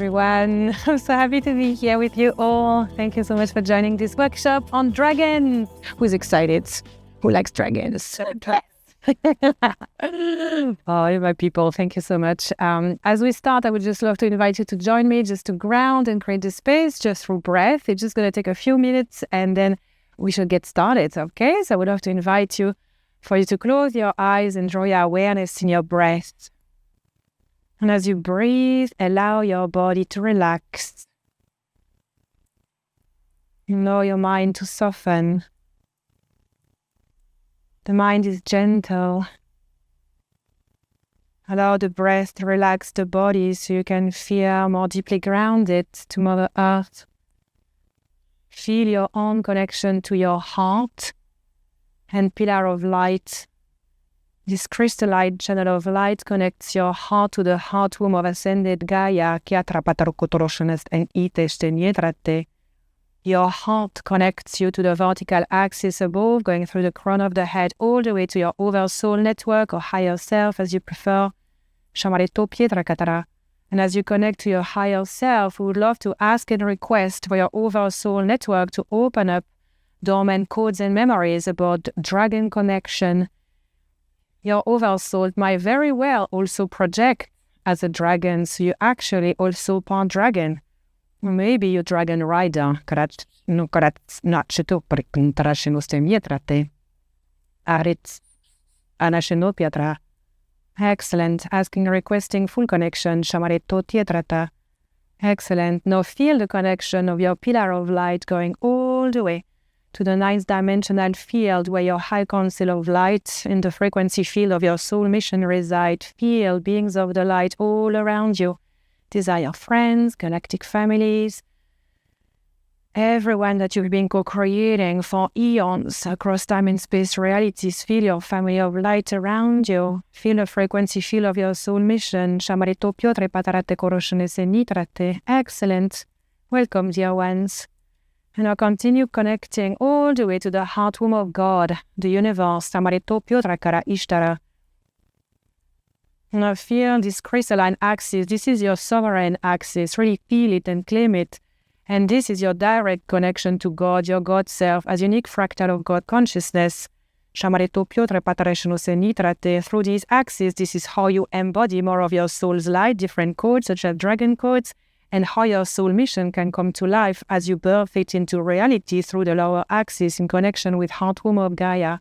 everyone. I'm so happy to be here with you all. Thank you so much for joining this workshop on dragons. Who's excited? Who likes dragons? Oh, my people, thank you so much. As we start, I would just love to invite you to join me just to ground and create the space just through breath. It's just going to take a few minutes and then we should get started, okay? So I would love to invite you for you to close your eyes and draw your awareness in your breath. And as you breathe, allow your body to relax. Allow your mind to soften. The mind is gentle. Allow the breath to relax the body so you can feel more deeply grounded to Mother Earth. Feel your own connection to your heart and pillar of light. This crystalline channel of light connects your heart to the heart womb of ascended Gaia. Your heart connects you to the vertical axis above, going through the crown of the head all the way to your oversoul network or higher self as you prefer. And as you connect to your higher self, we would love to ask and request for your oversoul network to open up dormant codes and memories about dragon connection. Your oversoul might very well also project as a dragon, so you're actually also part dragon. Maybe you're dragon rider. Excellent. Asking, requesting full connection. Excellent. Now feel the connection of your pillar of light going all the way to the ninth dimensional field where your high council of light in the frequency field of your soul mission reside. Feel beings of the light all around you. These are your friends, galactic families, everyone that you've been co-creating for eons across time and space realities. Feel your family of light around you. Feel the frequency field of your soul mission. Excellent. Welcome, dear ones. And now continue connecting all the way to the heart womb of God, the universe. Now feel this crystalline axis. This is your sovereign axis. Really feel it and claim it. And this is your direct connection to God, your God self, as unique fractal of God consciousness. Through these axes, this is how you embody more of your soul's light, different codes such as dragon codes, and how your soul mission can come to life as you birth it into reality through the lower axis in connection with heart womb of Gaia.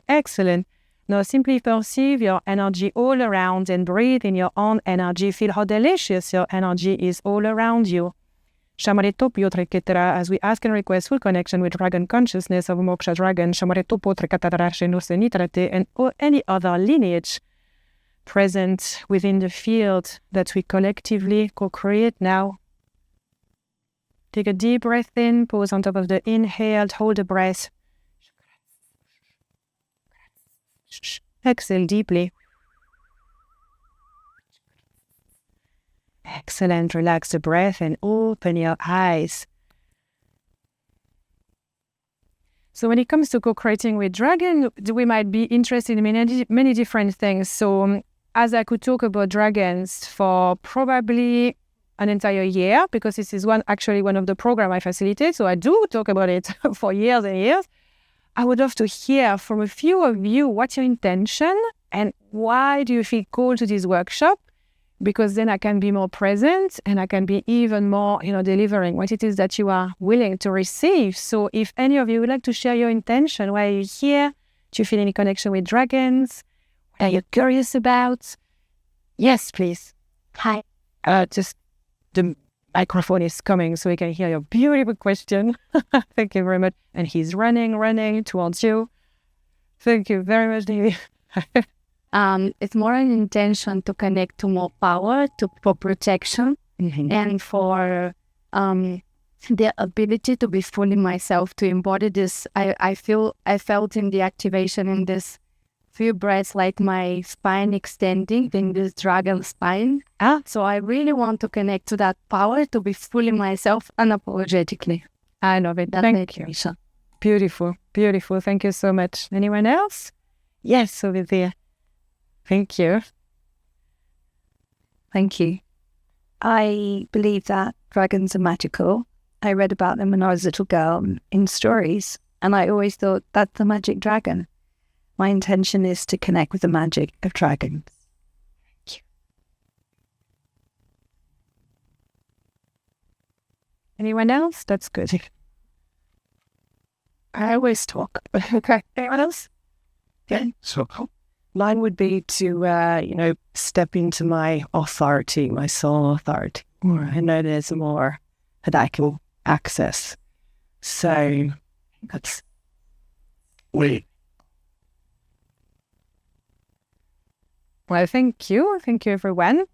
Excellent. Now simply perceive your energy all around and breathe in your own energy. Feel how delicious your energy is all around you. As we ask and request full connection with dragon consciousness of Moksha Dragon, and any other lineage present within the field that we collectively co-create now. Take a deep breath in, pause on top of the inhale, hold the breath. Exhale deeply. Excellent. Relax the breath and open your eyes. So when it comes to co-creating with dragon, we might be interested in many different things. So as I could talk about dragons for probably an entire year, because this is one of the programs I facilitate, so I do talk about it for years and years. I would love to hear from a few of you what's your intention and why do you feel called to this workshop? Because then I can be more present and I can be even more, delivering what it is that you are willing to receive. So if any of you would like to share your intention, why are you here? Do you feel any connection with dragons? What are you curious about? Yes, please. Hi. Just the microphone is coming so we can hear your beautiful question. Thank you very much. And he's running towards you. Thank you very much, David. It's more an intention to connect to more power, for protection, and for the ability to be fully myself, to embody this. I felt in the activation in this few breaths like my spine extending in this dragon spine. So I really want to connect to that power to be fully myself unapologetically. I love it. Thank you. Beautiful. Thank you so much. Anyone else? Yes, over there. Thank you. Thank you. I believe that dragons are magical. I read about them when I was a little girl in stories, and I always thought that's the magic dragon. My intention is to connect with the magic of dragons. Thank you. Anyone else? That's good. I always talk. Okay. Anyone else? Yeah. So mine would be to, step into my authority, my soul authority. I know there's more that I can access. So that's... Well, thank you. Thank you, everyone.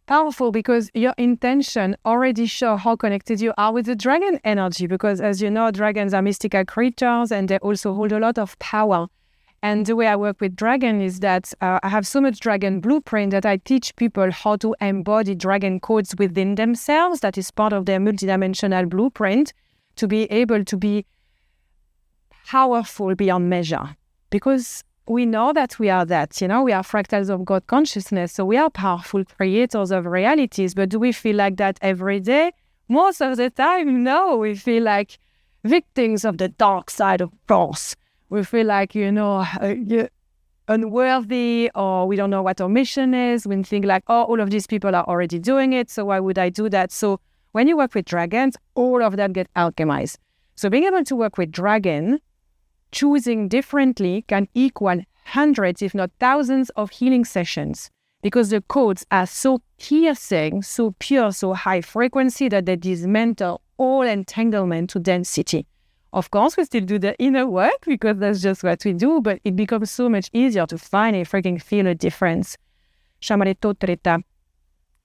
Powerful, because your intention already shows how connected you are with the dragon energy, because as you know, dragons are mystical creatures and they also hold a lot of power. And the way I work with dragon is that I have so much dragon blueprint that I teach people how to embody dragon codes within themselves. That is part of their multidimensional blueprint, to be able to be powerful beyond measure. Because we know that we are that, we are fractals of God consciousness, so we are powerful creators of realities. But do we feel like that every day? Most of the time, no. We feel like victims of the dark side of force. We feel like, unworthy, or we don't know what our mission is. We think like, oh, all of these people are already doing it, so why would I do that? So when you work with dragons, all of that get alchemized. So being able to work with dragon, choosing differently, can equal hundreds, if not thousands, of healing sessions, because the codes are so piercing, so pure, so high frequency that they dismantle all entanglement to density. Of course, we still do the inner work because that's just what we do, but it becomes so much easier to finally freaking feel a difference.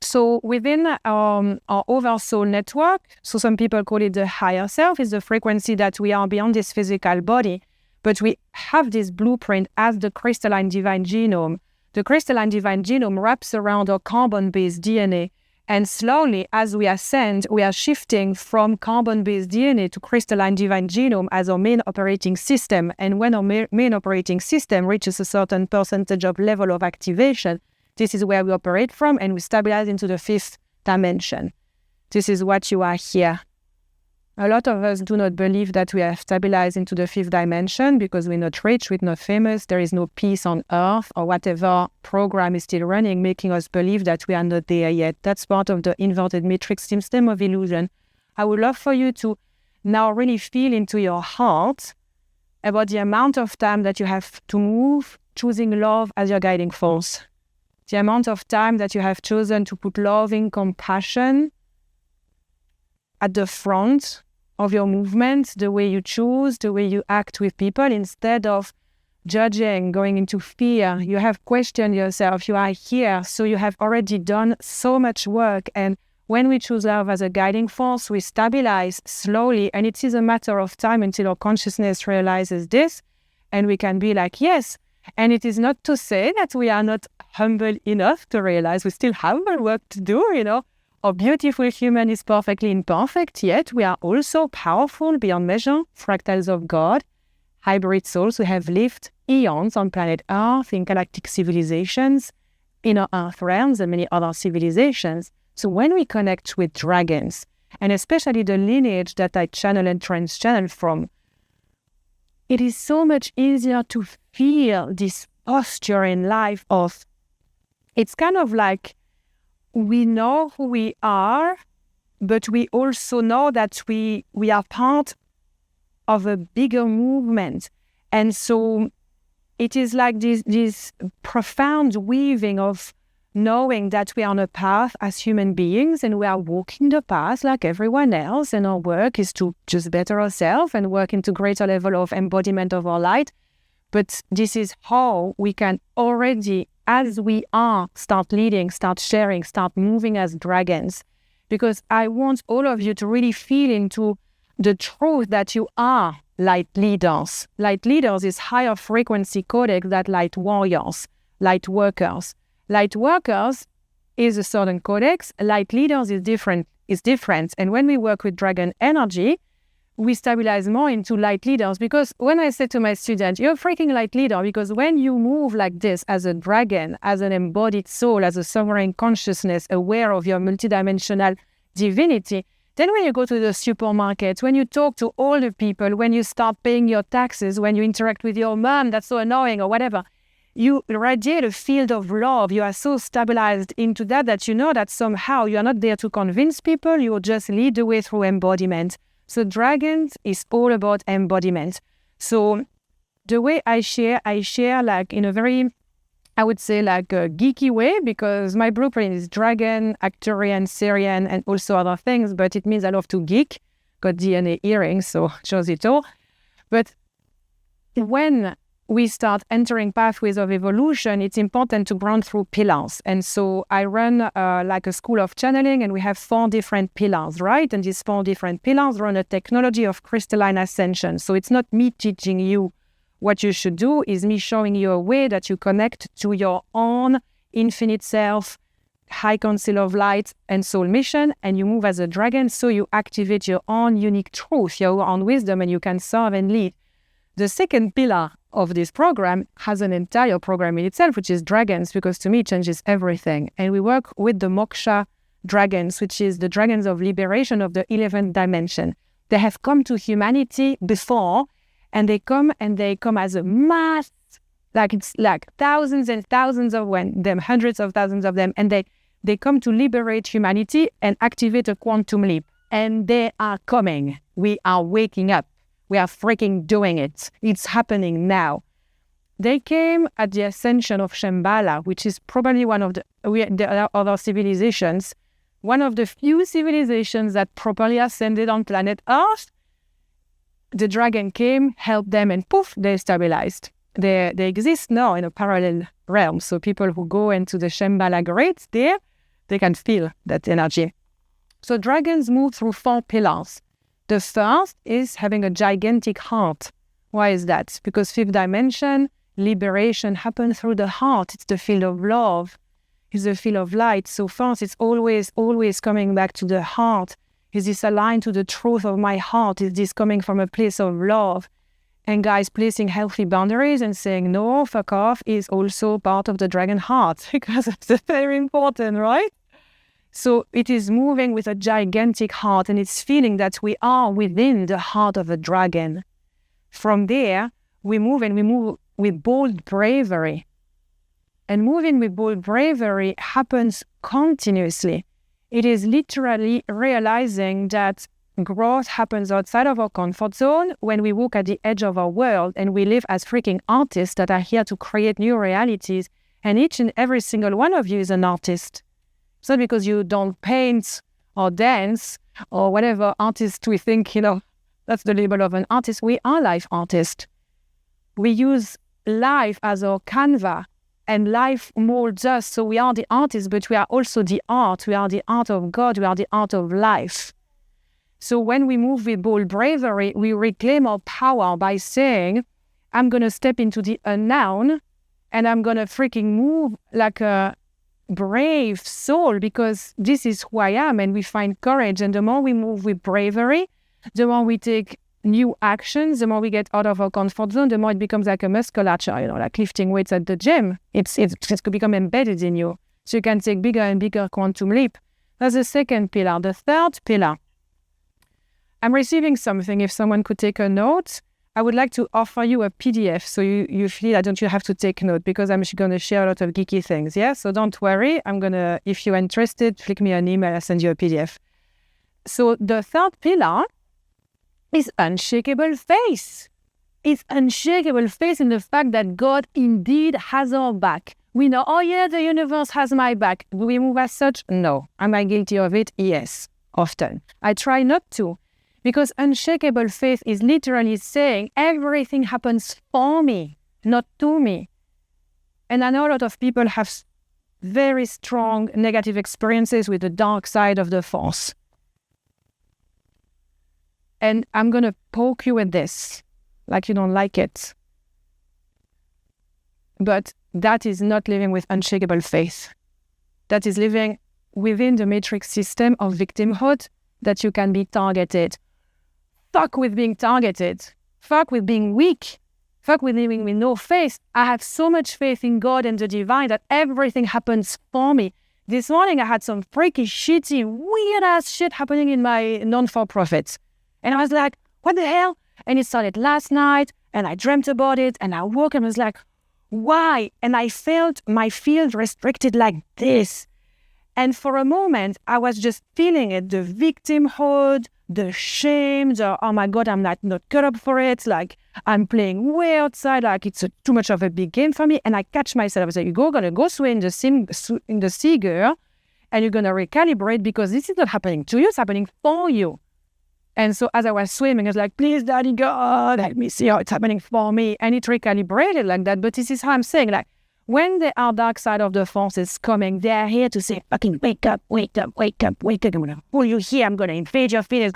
So within our oversoul network, so some people call it the higher self, is the frequency that we are beyond this physical body. But we have this blueprint as the crystalline divine genome. The crystalline divine genome wraps around our carbon-based DNA. And slowly, as we ascend, we are shifting from carbon-based DNA to crystalline divine genome as our main operating system. And when our main operating system reaches a certain percentage of level of activation, this is where we operate from, and we stabilize into the fifth dimension. This is what you are here. A lot of us do not believe that we have stabilized into the fifth dimension because we're not rich, we're not famous, there is no peace on earth, or whatever program is still running, making us believe that we are not there yet. That's part of the inverted matrix system of illusion. I would love for you to now really feel into your heart about the amount of time that you have to move, choosing love as your guiding force. The amount of time that you have chosen to put loving compassion at the front of your movement, the way you choose, the way you act with people, instead of judging, going into fear. You have questioned yourself. You are here, so you have already done so much work. And when we choose love as a guiding force, we stabilize slowly, and it is a matter of time until our consciousness realizes this, and we can be like, yes. And it is not to say that we are not humble enough to realize we still have our work to do, Our beautiful human is perfectly imperfect, yet we are also powerful beyond measure, fractals of God, hybrid souls who have lived eons on planet Earth, in galactic civilizations, inner Earth realms, and many other civilizations. So when we connect with dragons, and especially the lineage that I channel and trance channel from, it is so much easier to feel this posture in life of, it's kind of like, we know who we are, but we also know that we are part of a bigger movement. And so it is like this profound weaving of knowing that we are on a path as human beings, and we are walking the path like everyone else, and our work is to just better ourselves and work into greater level of embodiment of our light. But this is how we can already, as we are, start leading, start sharing, start moving as dragons. Because I want all of you to really feel into the truth that you are light leaders. Light leaders is higher frequency codex than light warriors, light workers. Light workers is a certain codex. Light leaders is different. And when we work with dragon energy, we stabilize more into light leaders. Because when I say to my students, you're a freaking light leader, because when you move like this as a dragon, as an embodied soul, as a sovereign consciousness, aware of your multidimensional divinity, then when you go to the supermarket, when you talk to older people, when you start paying your taxes, when you interact with your mom, that's so annoying or whatever, you radiate a field of love. You are so stabilized into that you know that somehow you are not there to convince people, you will just lead the way through embodiment. So Dragons is all about embodiment. So the way I share like in a very, I would say like a geeky way, because my blueprint is Dragon, Arcturian, Syrian, and also other things, but it means I love to geek. Got DNA earrings, so shows it all. But when we start entering pathways of evolution, it's important to run through pillars. And so I run like a school of channeling, and we have 4 different pillars, right? And these 4 different pillars run a technology of crystalline ascension. So it's not me teaching you what you should do, is me showing you a way that you connect to your own infinite self, high council of light and soul mission, and you move as a dragon, so you activate your own unique truth, your own wisdom, and you can serve and lead. The second pillar of this program has an entire program in itself, which is dragons, because to me it changes everything. And we work with the moksha dragons, which is the dragons of liberation of the 11th dimension. They have come to humanity before, and they come as a mass, like it's like thousands and thousands of them, hundreds of thousands of them, and they come to liberate humanity and activate a quantum leap. And they are coming. We are waking up. We are freaking doing it. It's happening now. They came at the ascension of Shambhala, which is probably one of the other civilizations, one of the few civilizations that properly ascended on planet Earth. The dragon came, helped them, and poof, they stabilized. They exist now in a parallel realm. So people who go into the Shambhala Great there, they can feel that energy. So dragons move through 4 pillars. The first is having a gigantic heart. Why is that? Because 5th dimension, liberation happens through the heart. It's the field of love. It's the field of light. So first, it's always coming back to the heart. Is this aligned to the truth of my heart? Is this coming from a place of love? And guys, placing healthy boundaries and saying no, fuck off, is also part of the dragon heart, because it's very important, right? So it is moving with a gigantic heart, and it's feeling that we are within the heart of a dragon. From there, we move with bold bravery. And moving with bold bravery happens continuously. It is literally realizing that growth happens outside of our comfort zone when we walk at the edge of our world, and we live as freaking artists that are here to create new realities. And each and every single one of you is an artist. It's not because you don't paint or dance or whatever artist we think, that's the label of an artist. We are life artists. We use life as our canvas, and life molds us. So we are the artists, but we are also the art. We are the art of God. We are the art of life. So when we move with bold bravery, we reclaim our power by saying, I'm going to step into the unknown, and I'm going to freaking move like a brave soul, because this is who I am, and we find courage. And the more we move with bravery, the more we take new actions, the more we get out of our comfort zone, the more it becomes like a musculature, like lifting weights at the gym. It's going to become embedded in you. So you can take bigger and bigger quantum leap. That's the second pillar. The third pillar. I'm receiving something. If someone could take a note, I would like to offer you a PDF, so you feel that don't you have to take note, because I'm going to share a lot of geeky things, yeah? So don't worry. If you're interested, flick me an email, I'll send you a PDF. So the third pillar is unshakable faith. It's unshakable faith in the fact that God indeed has our back. We know, oh yeah, the universe has my back. Do we move as such? No. Am I guilty of it? Yes, often. I try not to. Because unshakable faith is literally saying everything happens for me, not to me. And I know a lot of people have very strong negative experiences with the dark side of the force. And I'm going to poke you with this, like you don't like it. But that is not living with unshakable faith. That is living within the matrix system of victimhood, that you can be targeted. fuck with being targeted, fuck with being weak, fuck with living with no faith. I have so much faith in God and the divine that everything happens for me. This morning I had some freaky, shitty, weird-ass shit happening in my non-for-profit. And I was like, what the hell? And it started last night, and I dreamt about it, and I woke and was like, why? And I felt my field restricted like this. And for a moment, I was just feeling it, the victimhood, the shame, the, oh my God, I'm not cut up for it. Like, I'm playing way outside, like it's too much of a big game for me. And I catch myself. I was like, you're going to go swim in the sea, girl, and you're going to recalibrate because this is not happening to you, it's happening for you. And so as I was swimming, I was like, please, Daddy God, help me see how it's happening for me. And it recalibrated like that. But this is how I'm saying, like, when there are dark side of the forces coming, they are here to say, fucking wake up, wake up, wake up, wake up. I'm going to pull you here. I'm going to invade your feelings.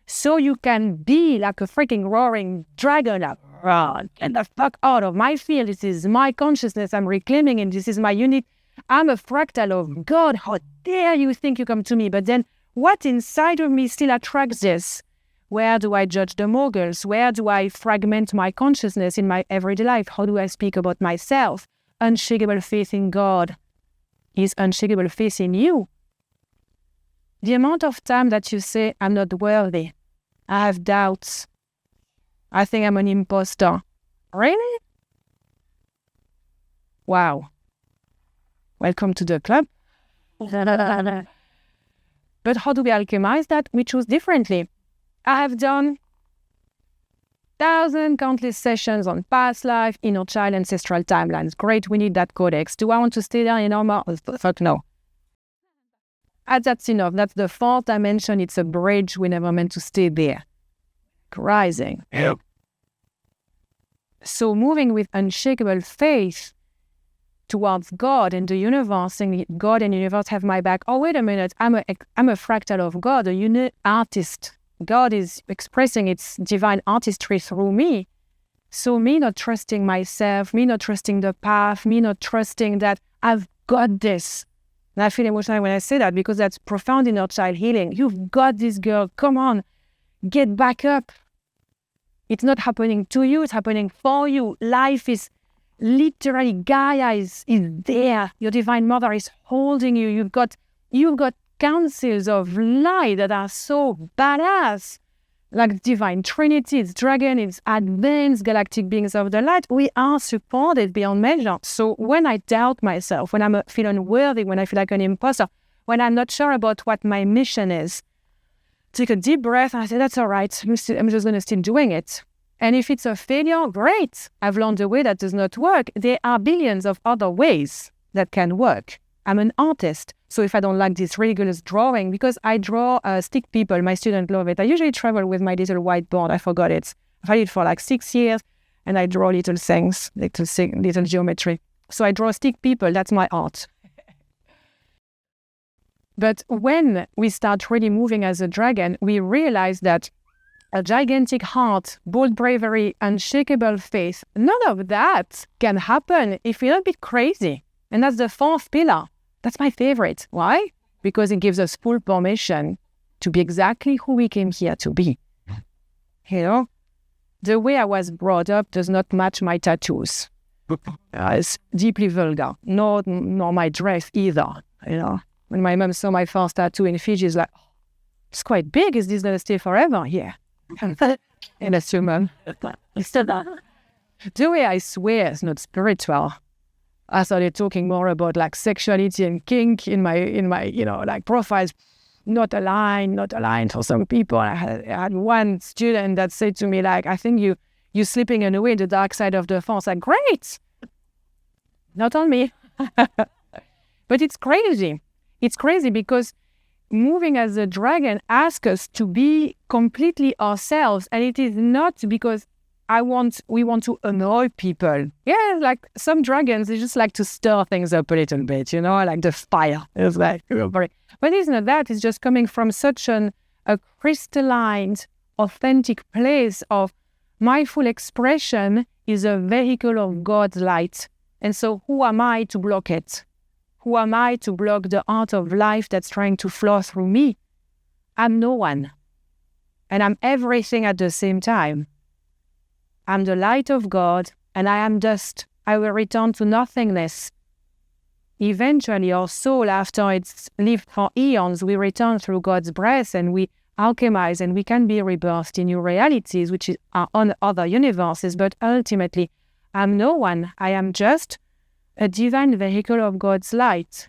So you can be like a freaking roaring dragon, like, run, get the fuck out of my field. This is my consciousness. I'm reclaiming it. This is my unit. I'm a fractal of God. How dare you think you come to me? But then what inside of me still attracts this? Where do I judge the moguls? Where do I fragment my consciousness in my everyday life? How do I speak about myself? Unshakable faith in God is unshakable faith in you. The amount of time that you say, I'm not worthy, I have doubts, I think I'm an imposter. Really? Wow. Welcome to the club. But how do we alchemize that? We choose differently. I have done countless sessions on past life, inner child, ancestral timelines. Great, we need that codex. Do I want to stay there in normal? Fuck no. That's enough. That's the fourth dimension. It's a bridge. We never meant to stay there. Rising. Yep. So moving with unshakable faith towards God and the universe, saying God and universe have my back. Oh, wait a minute. I'm a fractal of God, a artist. God is expressing its divine artistry through me. So me not trusting myself, me not trusting the path, me not trusting that I've got this. And I feel emotional when I say that because that's profound inner child healing. You've got this, girl. Come on. Get back up. It's not happening to you. It's happening for you. Life is literally, Gaia is there. Your divine mother is holding you. You've got councils of light that are so badass, like divine trinity, it's dragon, it's advanced galactic beings of the light. We are supported beyond measure. So when I doubt myself, when I feel unworthy, when I feel like an imposter, when I'm not sure about what my mission is, take a deep breath and I say, that's all right, I'm just going to still doing it. And if it's a failure, great. I've learned a way that does not work. There are billions of other ways that can work. I'm an artist. So if I don't like this rigorous drawing, because I draw stick people, my students love it. I usually travel with my little whiteboard. I forgot it. I've had it for like 6 years, and I draw little things, little geometry. So I draw stick people. That's my art. But when we start really moving as a dragon, we realize that a gigantic heart, bold bravery, unshakable faith, none of that can happen if we're a bit crazy. And that's the fourth pillar. That's my favorite. Why? Because it gives us full permission to be exactly who we came here to be. You know, the way I was brought up does not match my tattoos. It's deeply vulgar. Nor my dress either. You know, when my mom saw my first tattoo in Fiji, she's like, oh, it's quite big. Is this going to stay forever? Yeah. And that's true, mom. The way I swear is not spiritual. I started talking more about like sexuality and kink in my like profiles, not aligned for some people. I had one student that said to me like, I think you're slipping away the dark side of the force. Like, great, not on me. But it's crazy. It's crazy because moving as a dragon asks us to be completely ourselves, and it is not because we want to annoy people. Yeah, like some dragons, they just like to stir things up a little bit, you know, like the fire. It's like, but it's not that. It's just coming from such a crystalline, authentic place of my full expression is a vehicle of God's light. And so who am I to block it? Who am I to block the art of life that's trying to flow through me? I'm no one. and I'm everything at the same time. I'm the light of God, and I am dust. I will return to nothingness. Eventually, our soul, after it's lived for eons, we return through God's breath, and we alchemize, and we can be rebirthed in new realities, which are on other universes. But ultimately, I'm no one. I am just a divine vehicle of God's light.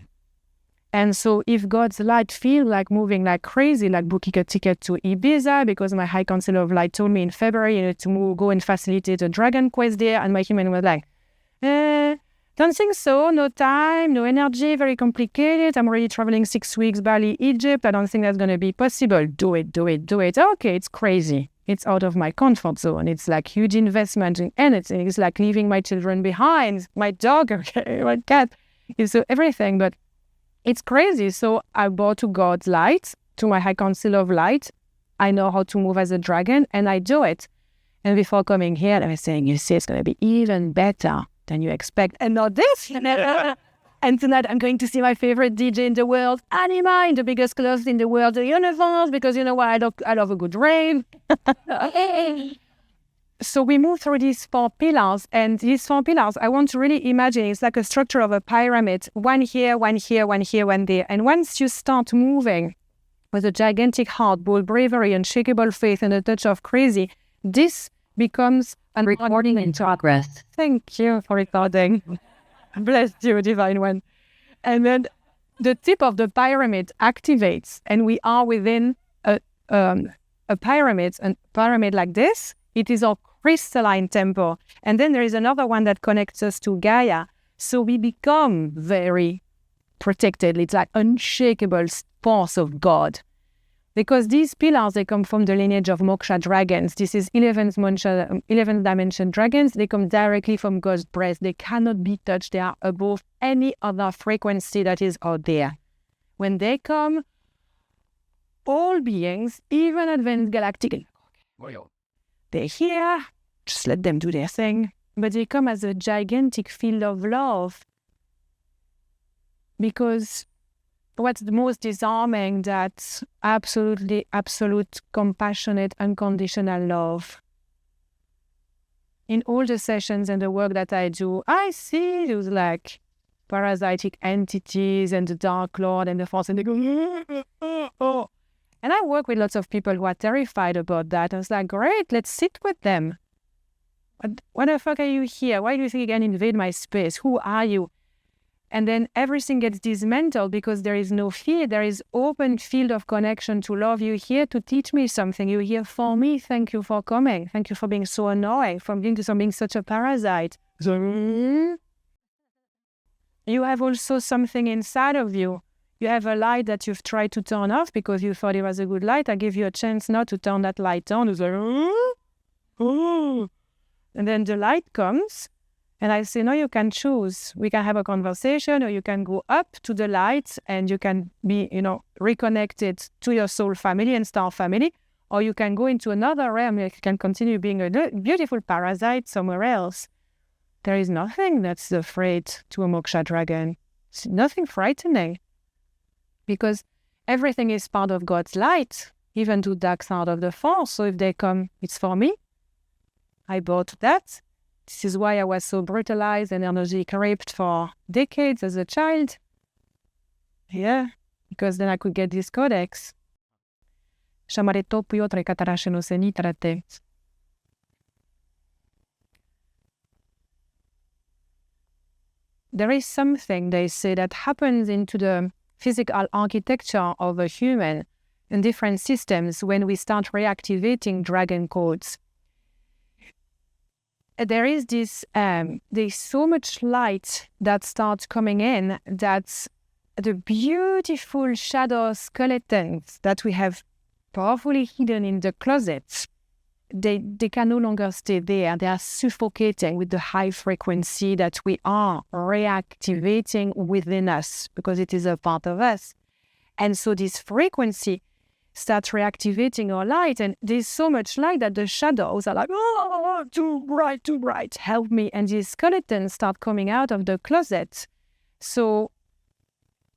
And so if God's light feels like moving like crazy, like booking a ticket to Ibiza, because my High Council of Light told me in February to go and facilitate a dragon quest there, and my human was like, don't think so, no time, no energy, very complicated. I'm already traveling 6 weeks, Bali, Egypt. I don't think that's going to be possible. Do it. Okay, it's crazy. It's out of my comfort zone. It's like huge investment in anything. It's like leaving my children behind, my dog, okay, my cat, so everything. But it's crazy. So I bow to God's light, to my High Council of Light. I know how to move as a dragon, and I do it. And before coming here, I was saying, you see, it's going to be even better than you expect. And not this. And tonight I'm going to see my favorite DJ in the world, Anima, in the biggest clubs in the world, the universe, because you know what, I love a good rave. So we move through these 4 pillars, and these 4 pillars, I want to really imagine it's like a structure of a pyramid, one here, one here, one here, one there. And once you start moving with a gigantic heart, bold bravery, unshakable faith, and a touch of crazy, this becomes a recording in progress. Thank you for recording. Bless you, Divine One. And then the tip of the pyramid activates, and we are within a pyramid like this. It is our crystalline temple. And then there is another one that connects us to Gaia. So we become very protected. It's like unshakable force of God. Because these pillars, they come from the lineage of moksha dragons. This is 11th dimension dragons. They come directly from God's breath. They cannot be touched. They are above any other frequency that is out there. When they come, all beings, even advanced galactic, they're here. Just let them do their thing. But they come as a gigantic field of love. Because what's the most disarming? That absolute, compassionate, unconditional love. In all the sessions and the work that I do, I see those like parasitic entities and the Dark Lord and the Force, and they go, oh. And I work with lots of people who are terrified about that. I was like, great, let's sit with them. Why the fuck are you here? Why do you think you can invade my space? Who are you? And then everything gets dismantled because there is no fear. There is open field of connection to love. You're here to teach me something. You're here for me. Thank you for coming. Thank you for being so annoying, for being such a parasite. So, you have also something inside of you. You have a light that you've tried to turn off because you thought it was a good light. I give you a chance now to turn that light on. It's like, and then the light comes. And I say, no, you can choose. We can have a conversation, or you can go up to the light and you can be, reconnected to your soul family and star family. Or you can go into another realm. You can continue being a beautiful parasite somewhere else. There is nothing that's afraid to a moksha dragon. It's nothing frightening. Because everything is part of God's light, even to dark side of the Force. So if they come, it's for me. I bow to that. This is why I was so brutalized and energy raped for decades as a child. Yeah, because then I could get this codex. There is something, they say, that happens into the physical architecture of a human in different systems when we start reactivating dragon codes. There is this, there's so much light that starts coming in that the beautiful shadow skeletons that we have powerfully hidden in the closets, they can no longer stay there. They are suffocating with the high frequency that we are reactivating within us because it is a part of us. And so this frequency starts reactivating our light, and there's so much light that the shadows are like, oh, too bright, help me. And these skeletons start coming out of the closet. So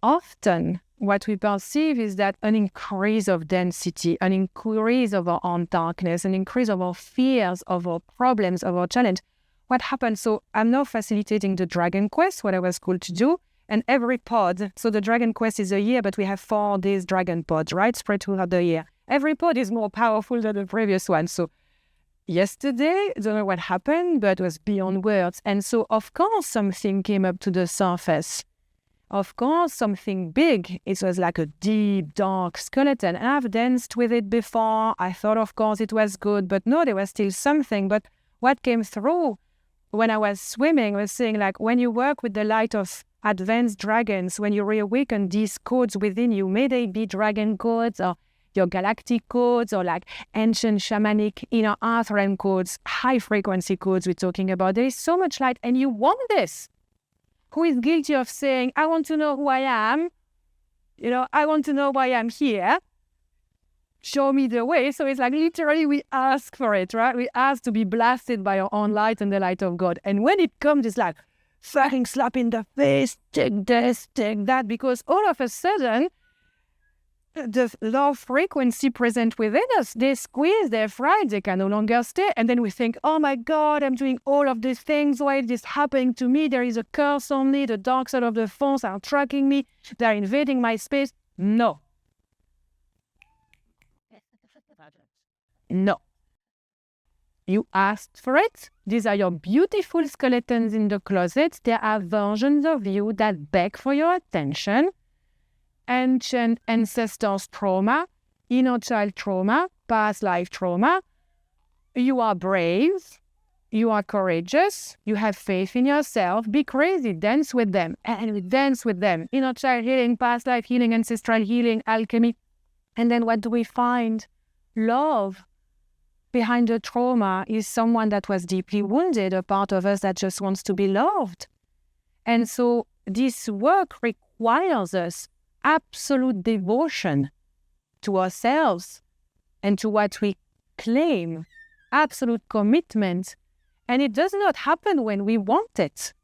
often what we perceive is that an increase of density, an increase of our own darkness, an increase of our fears, of our problems, of our challenge. What happens? So I'm now facilitating the Dragon Quest, what I was called to do, and every pod, so the Dragon Quest is a year, but we have 4 days Dragon pods, right? Spread throughout the year. Every pod is more powerful than the previous one. So yesterday, I don't know what happened, but it was beyond words. And so, of course, something came up to the surface. Of course, something big. It was like a deep, dark skeleton. And I've danced with it before. I thought, of course, it was good. But no, there was still something. But what came through when I was swimming was saying, like, when you work with the light of advanced dragons, when you reawaken these codes within you, may they be dragon codes or your galactic codes or like ancient shamanic inner earth realm codes, high frequency codes we're talking about. There is so much light and you want this. Who is guilty of saying, I want to know who I am? I want to know why I'm here. Show me the way. So it's like literally we ask for it, right? We ask to be blasted by our own light and the light of God. And when it comes, it's like fucking slap in the face, take this, take that, because all of a sudden, the low frequency present within us, they squeeze, they're fried, they can no longer stay. And then we think, oh my God, I'm doing all of these things. Why is this happening to me? There is a curse on me. The dark side of the force are tracking me. They're invading my space. No. No. You asked for it. These are your beautiful skeletons in the closet. There are versions of you that beg for your attention. Ancient ancestors' trauma, inner child trauma, past life trauma. You are brave. You are courageous. You have faith in yourself. Be crazy. Dance with them. And we dance with them. Inner child healing, past life healing, ancestral healing, alchemy. And then what do we find? Love. Behind the trauma is someone that was deeply wounded, a part of us that just wants to be loved. And so this work requires us absolute devotion to ourselves and to what we claim, absolute commitment. And it does not happen when we want it.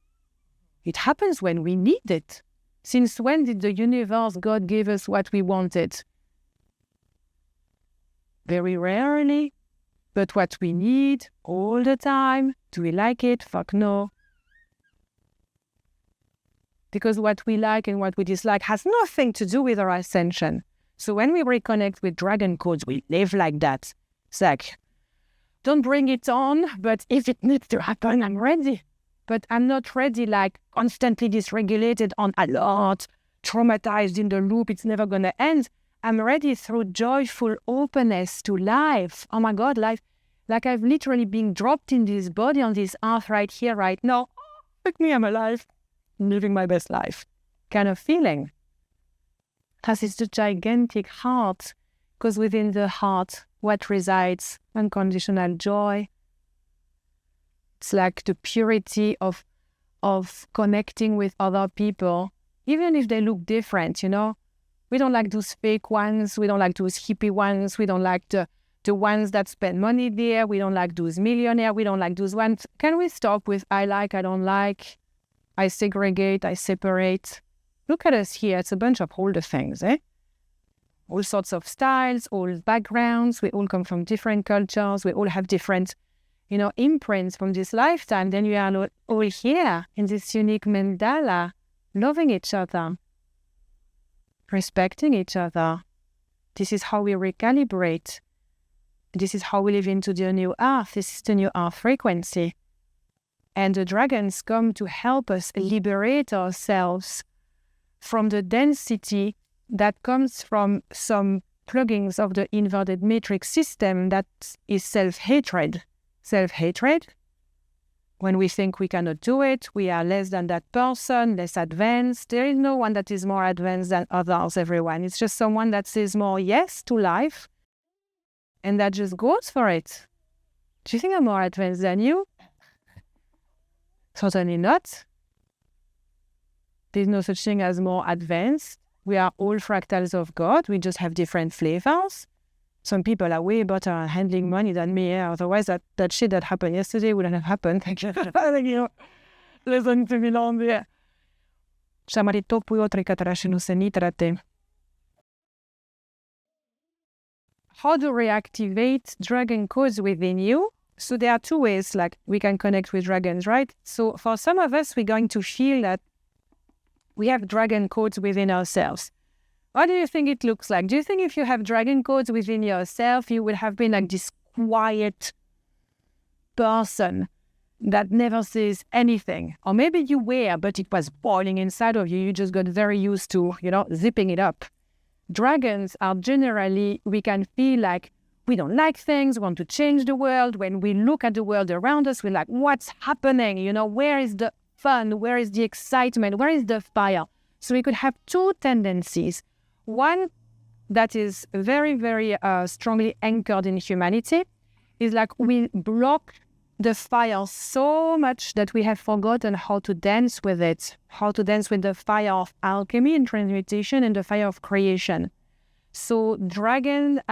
It happens when we need it. Since when did the universe, God, give us what we wanted? Very rarely. But what we need all the time, do we like it? Fuck no. Because what we like and what we dislike has nothing to do with our ascension. So when we reconnect with dragon codes, we live like that. It's like, don't bring it on, but if it needs to happen, I'm ready. But I'm not ready, like constantly dysregulated, on alert, traumatized in the loop, it's never going to end. I'm ready through joyful openness to life. Oh my God, life. Like I've literally been dropped in this body on this earth right here, right now. Look me, I'm alive. I'm living my best life. Kind of feeling. As is the gigantic heart. Because within the heart, what resides? Unconditional joy. It's like the purity of connecting with other people, even if they look different, We don't like those fake ones. We don't like those hippie ones. We don't like the ones that spend money there. We don't like those millionaires. We don't like those ones. Can we stop with I like, I don't like, I segregate, I separate? Look at us here. It's a bunch of older things, All sorts of styles, all backgrounds. We all come from different cultures. We all have different, imprints from this lifetime. Then we are all here in this unique mandala, loving each other, respecting each other. This is how we recalibrate. This is how we live into the new earth. This is the new earth frequency. And the dragons come to help us liberate ourselves from the density that comes from some plugins of the inverted matrix system that is self-hatred. Self-hatred. When we think we cannot do it, we are less than that person, less advanced. There is no one that is more advanced than others, everyone. It's just someone that says more yes to life and that just goes for it. Do you think I'm more advanced than you? Certainly not. There's no such thing as more advanced. We are all fractals of God. We just have different flavors. Some people are way better at handling money than me. Otherwise, that shit that happened yesterday wouldn't have happened. Listen to me long there. Și am arit topul o trecătăra și nu se nitrate. how to reactivate dragon codes within you. So there are two ways like we can connect with dragons, right? So for some of us, we're going to feel that we have dragon codes within ourselves. What do you think it looks like? Do you think if you have dragon codes within yourself, you would have been like this quiet person that never says anything? Or maybe you were, but it was boiling inside of you. You just got very used to, zipping it up. Dragons are generally, we can feel like we don't like things, we want to change the world. When we look at the world around us, we're like, what's happening? Where is the fun? Where is the excitement? Where is the fire? So we could have two tendencies. One that is very, very strongly anchored in humanity is like we block the fire so much that we have forgotten how to dance with it, how to dance with the fire of alchemy and transmutation and the fire of creation. So dragon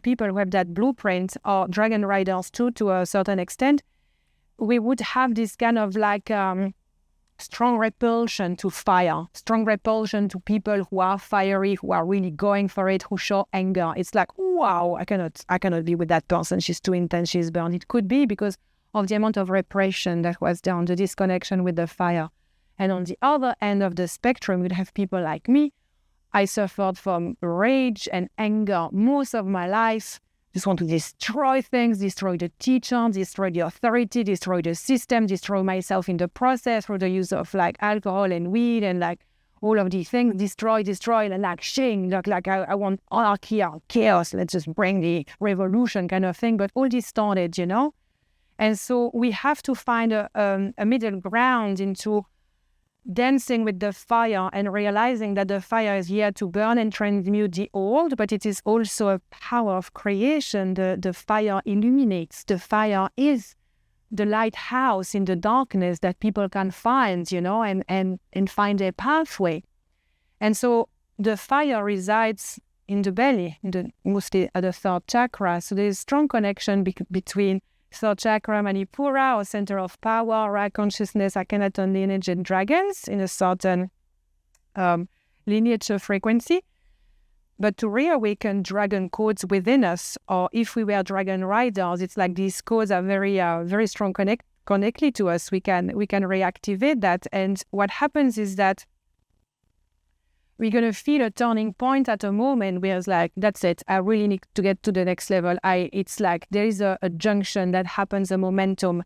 people who have that blueprint, or dragon riders too, to a certain extent, we would have this kind of like strong repulsion to fire, strong repulsion to people who are fiery, who are really going for it, who show anger. It's like, wow, I cannot be with that person. She's too intense, she's burned. It could be because of the amount of repression that was done, the disconnection with the fire. And on the other end of the spectrum, you'd have people like me. I suffered from rage and anger most of my life. Just want to destroy things, destroy the teacher, destroy the authority, destroy the system, destroy myself in the process through the use of like alcohol and weed and like all of these things, destroy, and like shame, like I want anarchy or chaos, let's just bring the revolution kind of thing. But all this started, And so we have to find a middle ground into dancing with the fire and realizing that the fire is here to burn and transmute the old, but it is also a power of creation. The fire illuminates. The fire is the lighthouse in the darkness that people can find, and find their pathway. And so the fire resides in the belly, mostly at the third chakra. So there's strong connection between third chakra, Manipura, or center of power, right? Consciousness, Akhenaton lineage, and dragons in a certain lineage of frequency. But to reawaken dragon codes within us, or if we were dragon riders, it's like these codes are very, very strong connectly to us. We can reactivate that, and what happens is that we're going to feel a turning point at a moment where it's like, that's it, I really need to get to the next level. It's like there is a junction that happens, a momentum.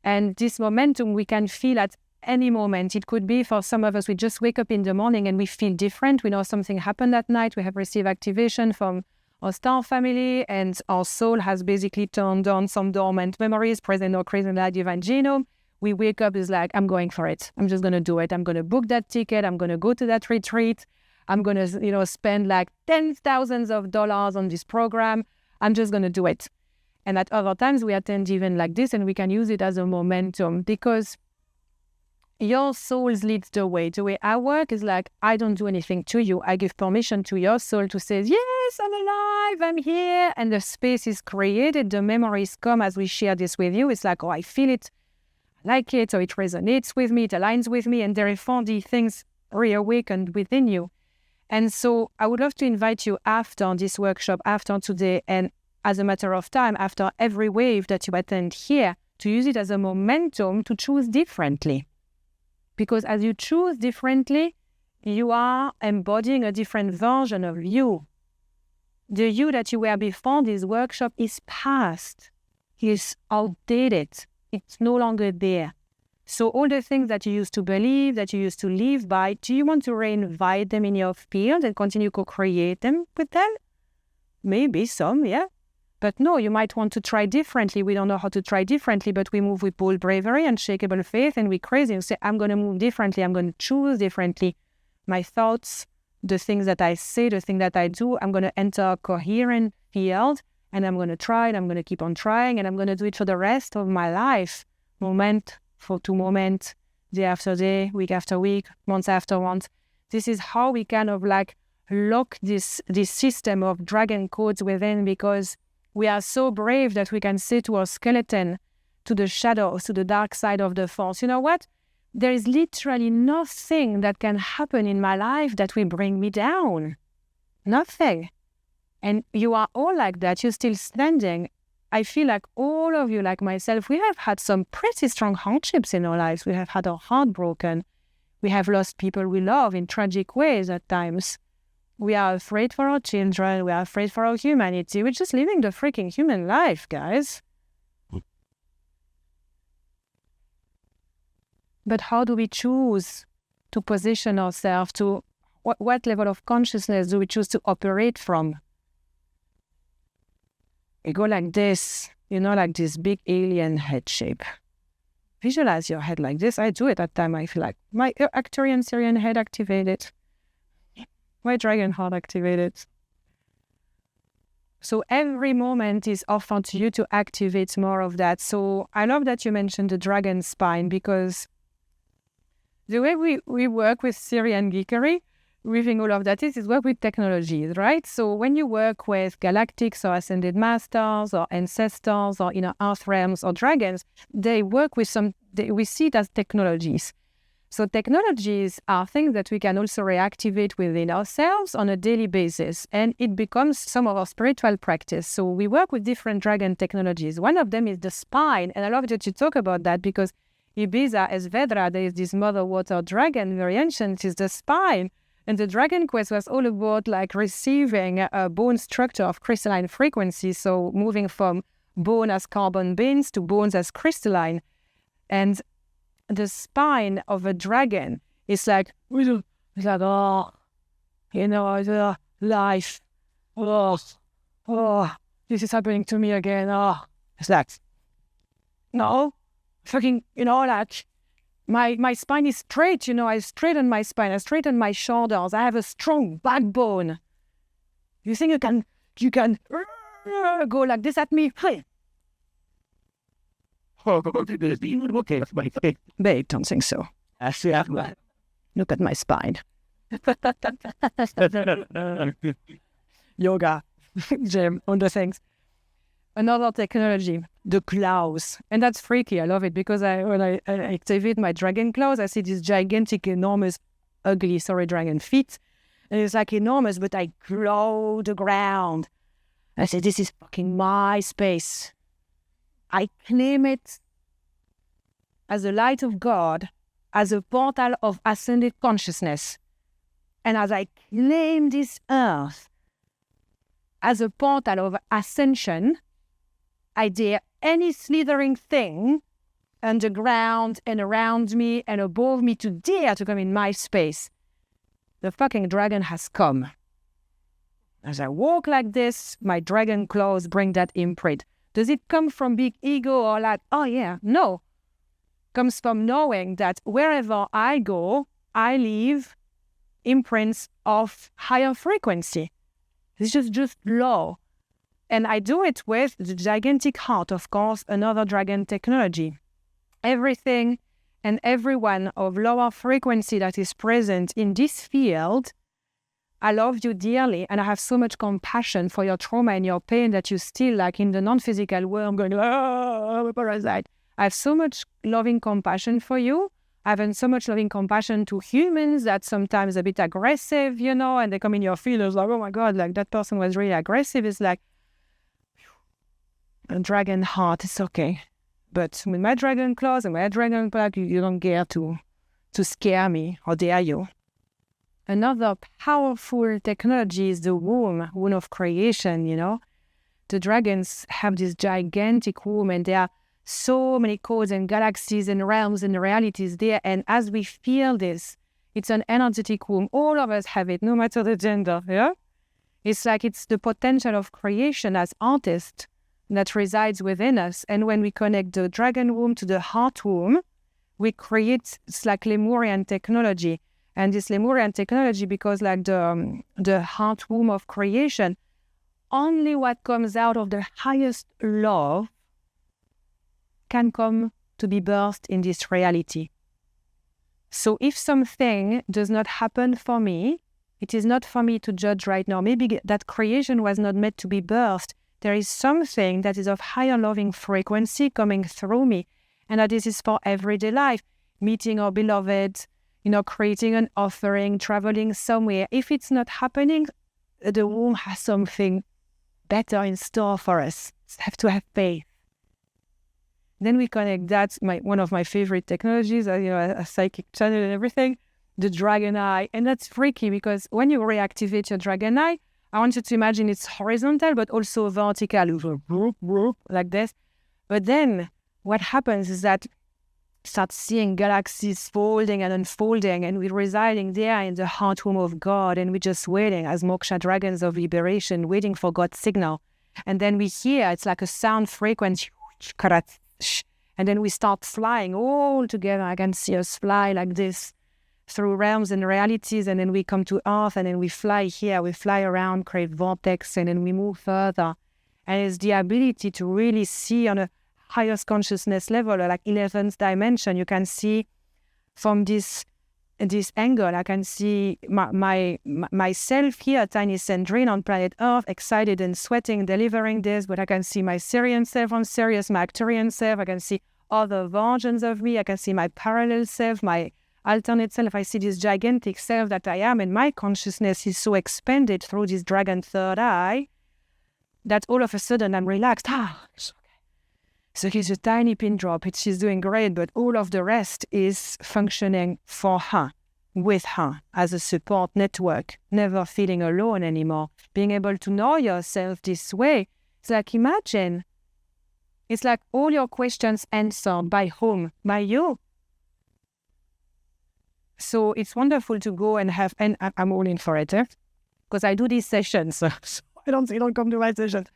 And this momentum we can feel at any moment. It could be for some of us, we just wake up in the morning and we feel different. We know something happened that night. We have received activation from our star family, and our soul has basically turned on some dormant memories present or present in our divine genome. We wake up, is like, I'm going for it. I'm just going to do it. I'm going to book that ticket. I'm going to go to that retreat. I'm going to, spend like $10,000s of dollars on this program. I'm just going to do it. And at other times we attend even like this, and we can use it as a momentum, because your soul leads the way. The way I work is like, I don't do anything to you. I give permission to your soul to say, yes, I'm alive, I'm here. And the space is created. The memories come as we share this with you. It's like, oh, I feel it. Like it, or it resonates with me, it aligns with me, and therefore the things reawakened within you. And so I would love to invite you after this workshop, after today, and as a matter of time, after every wave that you attend here, to use it as a momentum to choose differently. Because as you choose differently, you are embodying a different version of you. The you that you were before this workshop is past, is outdated. It's no longer there. So all the things that you used to believe, that you used to live by, do you want to re-invite them in your field and continue to co-create them with them? Maybe some, yeah. But no, you might want to try differently. We don't know how to try differently, but we move with bold bravery, unshakable faith, and we're crazy and say, I'm going to move differently. I'm going to choose differently. My thoughts, the things that I say, the things that I do, I'm going to enter a coherent field, and I'm going to try, and I'm going to keep on trying, and I'm going to do it for the rest of my life, moment to moment, day after day, week after week, month after month. This is how we kind of like lock this system of dragon codes within, because we are so brave that we can say to our skeleton, to the shadows, to the dark side of the force, you know what? There is literally nothing that can happen in my life that will bring me down. Nothing. And you are all like that. You're still standing. I feel like all of you, like myself, we have had some pretty strong hardships in our lives. We have had our heart broken. We have lost people we love in tragic ways at times. We are afraid for our children. We are afraid for our humanity. We're just living the freaking human life, guys. But how do we choose to position ourselves to what level of consciousness do we choose to operate from? You go like this, like this big alien head shape. Visualize your head like this. I do it at times. I feel like my Arcturian Syrian head activated. My dragon heart activated. So every moment is offered to you to activate more of that. So I love that you mentioned the dragon spine, because the way we work with Syrian geekery, within all of that is work with technologies, right? So when you work with galactics or ascended masters or ancestors or earth realms or dragons, they work with we see it as technologies. So technologies are things that we can also reactivate within ourselves on a daily basis, and it becomes some of our spiritual practice. So we work with different dragon technologies. One of them is the spine, and I love that you talk about that, because Ibiza as Vedra, there is this mother water dragon, very ancient, is the spine. And the Dragon Quest was all about like receiving a bone structure of crystalline frequency. So moving from bone as carbon beams to bones as crystalline. And the spine of a dragon is like, life. This is happening to me again. It's like, no, fucking, like, My spine is straight, I straighten my spine, I straighten my shoulders, I have a strong backbone. You think you can go like this at me? Hey. Babe, don't think so. Look at my spine. Yoga, gym, all the things. Another technology, the claws. And that's freaky. I love it, because when I activate my dragon claws, I see these gigantic, enormous, ugly, dragon feet. And it's like enormous, but I claw the ground. I say, this is fucking my space. I claim it as the light of God, as a portal of ascended consciousness. And as I claim this earth as a portal of ascension, I dare any slithering thing underground and around me and above me to dare to come in my space. The fucking dragon has come. As I walk like this, my dragon claws bring that imprint. Does it come from big ego or like, oh yeah? No. Comes from knowing that wherever I go, I leave imprints of higher frequency. It's just law. And I do it with the gigantic heart, of course, another dragon technology. Everything and everyone of lower frequency that is present in this field, I love you dearly, and I have so much compassion for your trauma and your pain that you still, like in the non-physical world, going, I'm a parasite. I have so much loving compassion for you. I have so much loving compassion to humans that sometimes a bit aggressive, and they come in your feelings like, oh my God, like that person was really aggressive. It's like, a dragon heart, it's okay. But with my dragon claws and my dragon back, you don't dare to scare me, or dare you? Another powerful technology is the womb of creation, The dragons have this gigantic womb, and there are so many codes and galaxies and realms and realities there. And as we feel this, it's an energetic womb. All of us have it, no matter the gender, yeah? It's like it's the potential of creation as artists that resides within us. And when we connect the dragon womb to the heart womb, we create, it's like Lemurian technology. And this Lemurian technology, because like the heart womb of creation, only what comes out of the highest love can come to be birthed in this reality. So if something does not happen for me, it is not for me to judge right now. Maybe that creation was not meant to be birthed. There is something that is of higher loving frequency coming through me. And that this is for everyday life. Meeting our beloved, creating an offering, traveling somewhere. If it's not happening, the womb has something better in store for us. Have to have faith. Then we connect that, one of my favorite technologies, a psychic channel and everything, the dragon eye. And that's freaky because when you reactivate your dragon eye, I want you to imagine it's horizontal, but also vertical, like this. But then what happens is that start seeing galaxies folding and unfolding, and we're residing there in the heart womb of God, and we're just waiting as moksha dragons of liberation, waiting for God's signal. And then we hear, it's like a sound frequency, and then we start flying all together. I can see us fly like this through realms and realities, and then we come to Earth, and then we fly here, we fly around, create vortex, and then we move further. And it's the ability to really see on a highest consciousness level, like 11th dimension. You can see from this angle, I can see myself here, tiny Cendrine on planet Earth, excited and sweating, delivering this, but I can see my Syrian self on Sirius, my Arcturian self, I can see other versions of me, I can see my parallel self, my alternate self, I see this gigantic self that I am, and my consciousness is so expanded through this dragon third eye that all of a sudden I'm relaxed. It's okay. So he's a tiny pin drop, she's doing great, but all of the rest is functioning for her, with her, as a support network, never feeling alone anymore. Being able to know yourself this way, it's like, imagine, it's like all your questions answered by whom? By you. So it's wonderful to go and have, and I'm all in for it, because I do these sessions, so I don't come to my sessions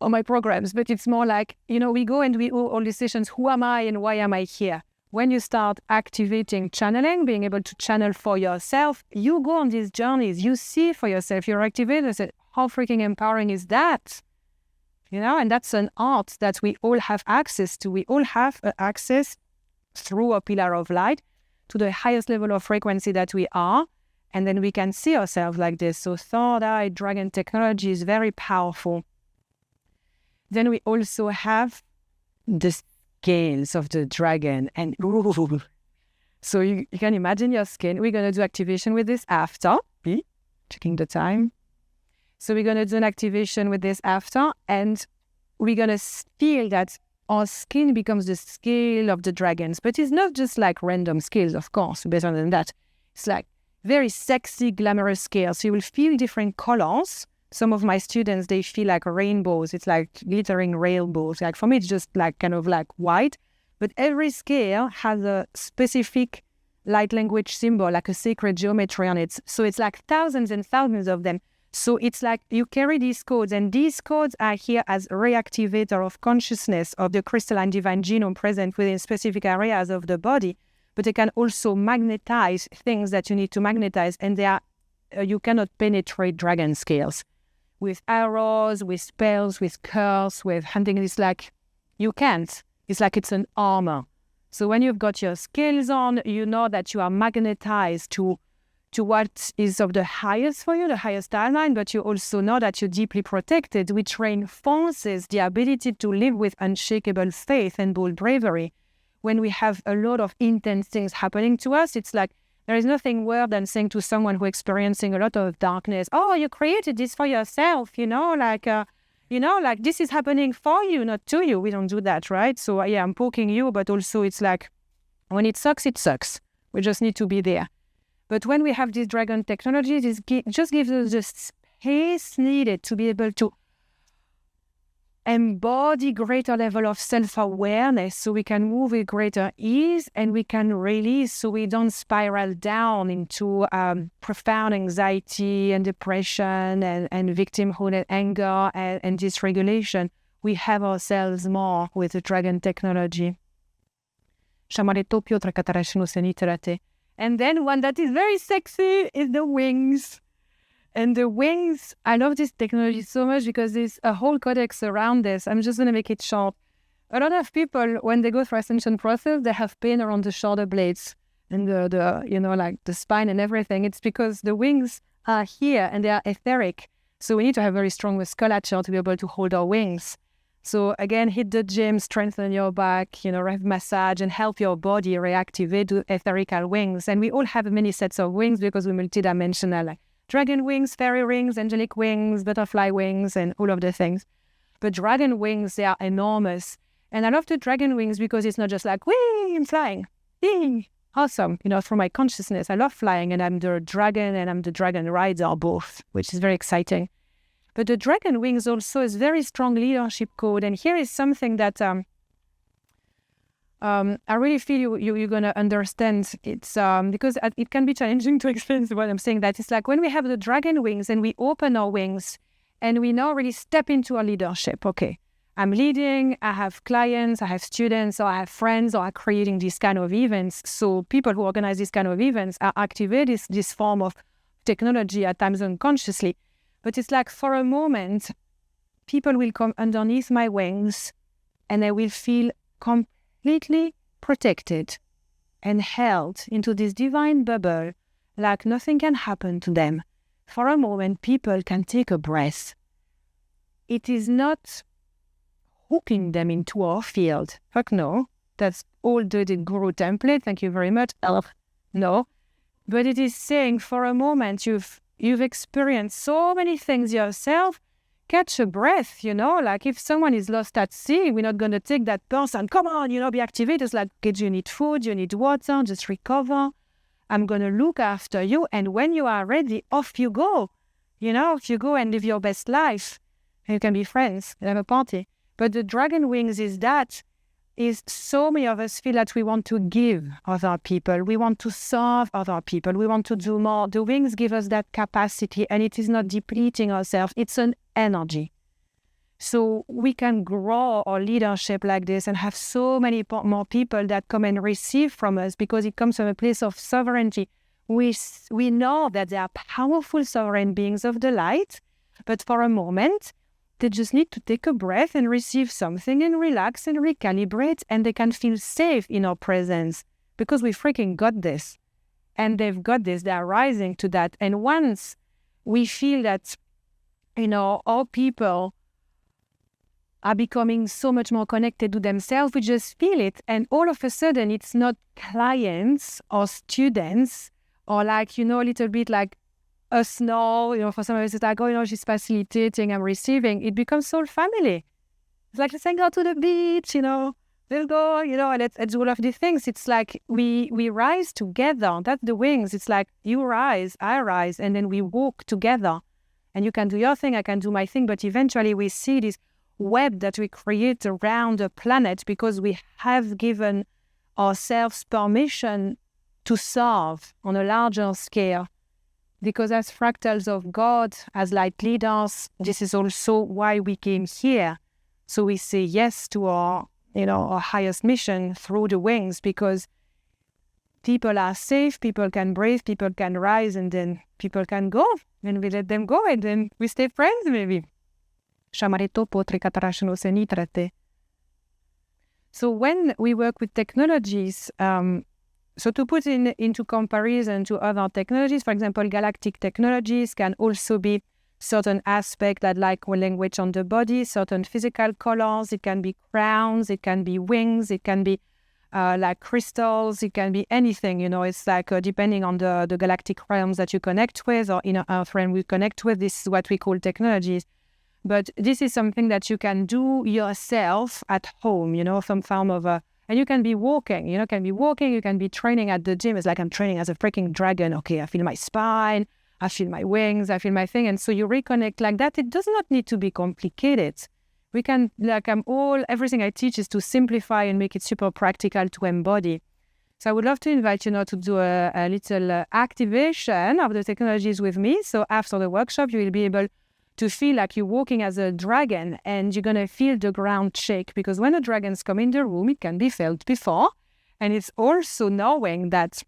or my programs, but it's more like, we go and we do all these sessions, who am I and why am I here? When you start activating channeling, being able to channel for yourself, you go on these journeys, you see for yourself, you're activated, say, how freaking empowering is that? And that's an art that we all have access to. We all have access through a pillar of light to the highest level of frequency that we are, and then we can see ourselves like this. So third eye dragon technology is very powerful. Then we also have the scales of the dragon, and so you can imagine your skin. We're going to do activation with this after, checking the time. So we're going to do an activation with this after, and we're going to feel that our skin becomes the scale of the dragons. But it's not just like random scales, of course, better than that. It's like very sexy, glamorous scales. So you will feel different colors. Some of my students, they feel like rainbows. It's like glittering rainbows. Like for me, it's just like kind of like white. But every scale has a specific light language symbol, like a sacred geometry on it. So it's like thousands and thousands of them. So it's like you carry these codes, and these codes are here as reactivator of consciousness of the crystalline divine genome present within specific areas of the body. But they can also magnetize things that you need to magnetize, and they are you cannot penetrate dragon scales with arrows, with spells, with curse, with hunting. It's like you can't. It's like it's an armor. So when you've got your scales on, you know that you are magnetized to what is of the highest for you, the highest timeline, but you also know that you're deeply protected, which reinforces the ability to live with unshakable faith and bold bravery. When we have a lot of intense things happening to us, it's like there is nothing worse than saying to someone who's experiencing a lot of darkness, oh, you created this for yourself, like this is happening for you, not to you. We don't do that, right? So yeah, I'm poking you, but also it's like, when it sucks, it sucks. We just need to be there. But when we have this dragon technology, this just gives us the space needed to be able to embody greater level of self-awareness, so we can move with greater ease, and we can release, so we don't spiral down into profound anxiety and depression and victimhood and anger and dysregulation. We have ourselves more with the dragon technology. And then one that is very sexy is the wings. And the wings, I love this technology so much because there's a whole codex around this. I'm just going to make it short. A lot of people, when they go through ascension process, they have pain around the shoulder blades and the spine and everything. It's because the wings are here and they are etheric. So we need to have very strong musculature to be able to hold our wings. So again, hit the gym, strengthen your back, have massage and help your body reactivate to etherical wings. And we all have many sets of wings because we're multidimensional. Like dragon wings, fairy wings, angelic wings, butterfly wings, and all of the things. But dragon wings, they are enormous. And I love the dragon wings because it's not just like, whee, I'm flying. Yee, awesome. Through my consciousness, I love flying, and I'm the dragon and I'm the dragon rider both, which is very exciting. But the dragon wings also is very strong leadership code. And here is something that I really feel you're going to understand. It's because it can be challenging to explain what I'm saying. That it's like when we have the dragon wings and we open our wings and we now really step into our leadership. Okay, I'm leading, I have clients, I have students, or I have friends, or I'm creating these kind of events. So people who organize these kind of events are activating this form of technology at times unconsciously. But it's like for a moment, people will come underneath my wings and they will feel completely protected and held into this divine bubble, like nothing can happen to them. For a moment, people can take a breath. It is not hooking them into our field. Fuck no. That's all the guru template. Thank you very much. No. But it is saying for a moment you've experienced so many things yourself. Catch a breath, like if someone is lost at sea, we're not going to take that person, come on, be activated. It's like, okay, you need food, you need water, just recover. I'm going to look after you. And when you are ready, off you go. If you go and live your best life, you can be friends and have a party. But the dragon wings is so many of us feel that we want to give other people. We want to serve other people. We want to do more. The wings give us that capacity, and it is not depleting ourselves. It's an energy. So we can grow our leadership like this and have so many more people that come and receive from us because it comes from a place of sovereignty. We know that they are powerful sovereign beings of the light, but for a moment, they just need to take a breath and receive something and relax and recalibrate, and they can feel safe in our presence because we freaking got this. And they've got this, they are rising to that. And once we feel that, all people are becoming so much more connected to themselves, we just feel it. And all of a sudden, it's not clients or students or a little bit like us now, for some of us, it's like, she's facilitating, I'm receiving. It becomes soul family. It's like, let's hang out to the beach, let's go, and let's do all of these things. It's like we rise together. That's the wings. It's like you rise, I rise, and then we walk together. And you can do your thing, I can do my thing. But eventually we see this web that we create around the planet because we have given ourselves permission to serve on a larger scale. Because as fractals of God, as light leaders, this is also why we came here. So we say yes to our highest mission through the wings, because people are safe, people can breathe, people can rise, and then people can go, and we let them go, and then we stay friends maybe. So when we work with technologies, so to put into comparison to other technologies, for example, galactic technologies can also be certain aspects that like language on the body, certain physical colors, it can be crowns, it can be wings, it can be like crystals, it can be anything, it's like depending on the galactic realms that you connect with or inner earth realm we connect with, this is what we call technologies. But this is something that you can do yourself at home, some form of and you can be walking, you can be training at the gym. It's like I'm training as a freaking dragon. Okay, I feel my spine, I feel my wings, I feel my thing. And so you reconnect like that. It does not need to be complicated. We can, everything I teach is to simplify and make it super practical to embody. So I would love to invite you now to do a little activation of the technologies with me. So after the workshop, you will be able to feel like you're walking as a dragon and you're going to feel the ground shake, because when the dragons come in the room, it can be felt before. And it's also knowing that